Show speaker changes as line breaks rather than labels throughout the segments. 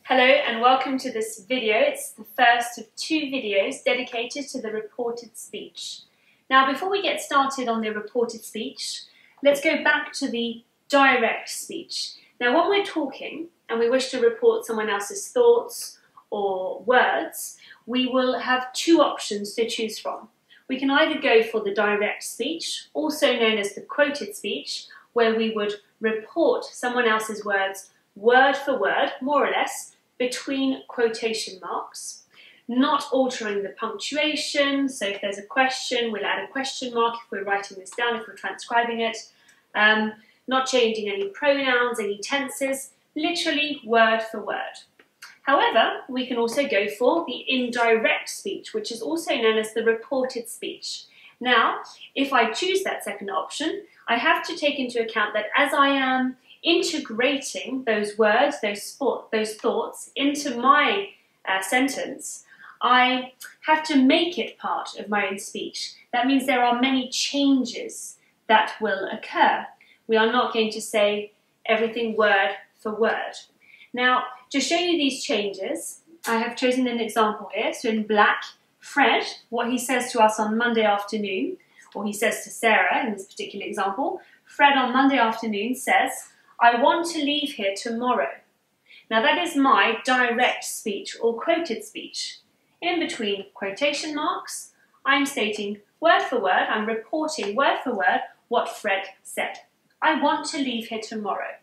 Hello and welcome to this video. It's the first of two videos dedicated to the reported speech. Now, before we get started on the reported speech, let's go back to the direct speech. Now, when we're talking and we wish to report someone else's thoughts or words, we will have two options to choose from. We can either go for the direct speech, also known as the quoted speech, where we would report someone else's words word for word, more or less, between quotation marks, not altering the punctuation. So if there's a question, we'll add a question mark if we're writing this down, if we're transcribing it, not changing any pronouns, any tenses, literally word for word. However, we can also go for the indirect speech, which is also known as the reported speech. Now, if I choose that second option, I have to take into account that as I am integrating those words, those thoughts into my sentence, I have to make it part of my own speech. That means there are many changes that will occur. We are not going to say everything word for word. Now, to show you these changes, I have chosen an example here. So in black, Fred, what he says to us on Monday afternoon, or he says to Sarah in this particular example, Fred on Monday afternoon says, "I want to leave here tomorrow." Now that is my direct speech or quoted speech. In between quotation marks, I'm stating word for word, I'm reporting word for word what Fred said. I want to leave here tomorrow.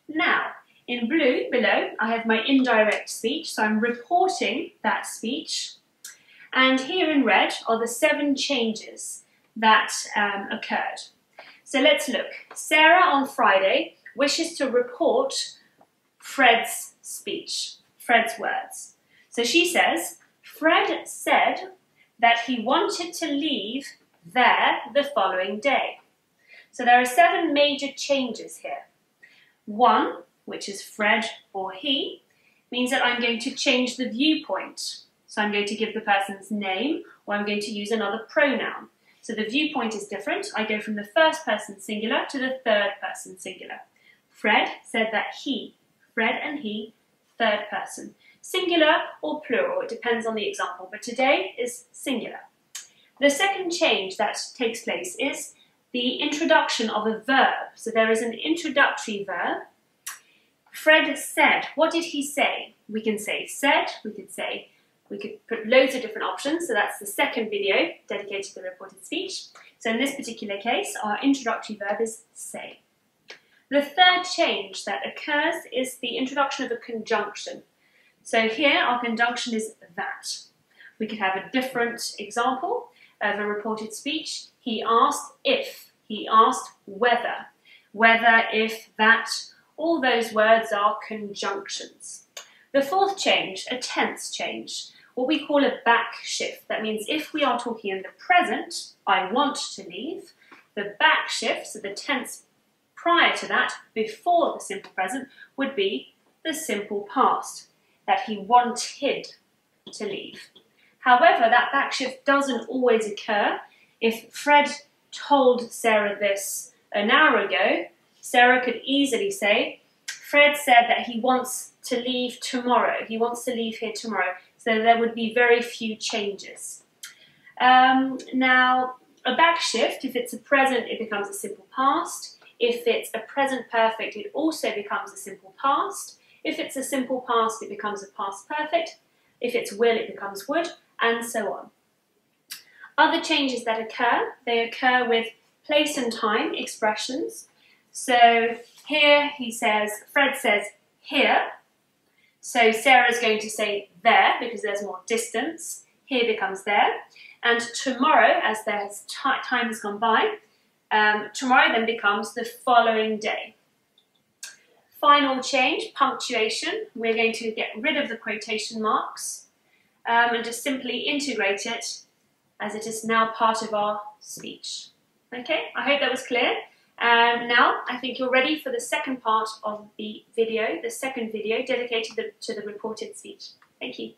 Now, in blue below, I have my indirect speech, so I'm reporting that speech. And here in red are the 7 changes that occurred. So let's look. Sarah on Friday wishes to report Fred's speech, Fred's words. So she says, Fred said that he wanted to leave there the following day. So there are 7 major changes here. 1, which is Fred or he, means that I'm going to change the viewpoint. So I'm going to give the person's name, or I'm going to use another pronoun. So the viewpoint is different. I go from the first person singular to the third person singular. Fred said that he, Fred and he, third person. Singular or plural, it depends on the example, but today is singular. The second change that takes place is the introduction of a verb. So there is an introductory verb. Fred said. What did he say? We can say said, we could put loads of different options, so that's the second video dedicated to the reported speech. So in this particular case, our introductory verb is say. The third change that occurs is the introduction of a conjunction. So here our conjunction is that. We could have a different example of a reported speech. He asked if, he asked whether, if, that, all those words are conjunctions. The fourth change, a tense change, what we call a back shift. That means if we are talking in the present, I want to leave, the back shift, so the tense prior to that, before the simple present, would be the simple past, that he wanted to leave. However, that back shift doesn't always occur. If Fred told Sarah this an hour ago, Sarah could easily say, Fred said that he wants to leave tomorrow. He wants to leave here tomorrow. So there would be very few changes. Now, a back shift, if it's a present, it becomes a simple past. If it's a present perfect, it also becomes a simple past. If it's a simple past, it becomes a past perfect. If it's will, it becomes would, and so on. Other changes that occur, they occur with place and time expressions. So here he says, Fred says here. So Sarah's going to say there because there's more distance. Here becomes there. And tomorrow, as time has gone by, tomorrow then becomes the following day. Final change, punctuation. We're going to get rid of the quotation marks and just simply integrate it as it is now part of our speech. Okay, I hope that was clear. Now I think you're ready for the second part of the video, the second video dedicated to the reported speech. Thank you.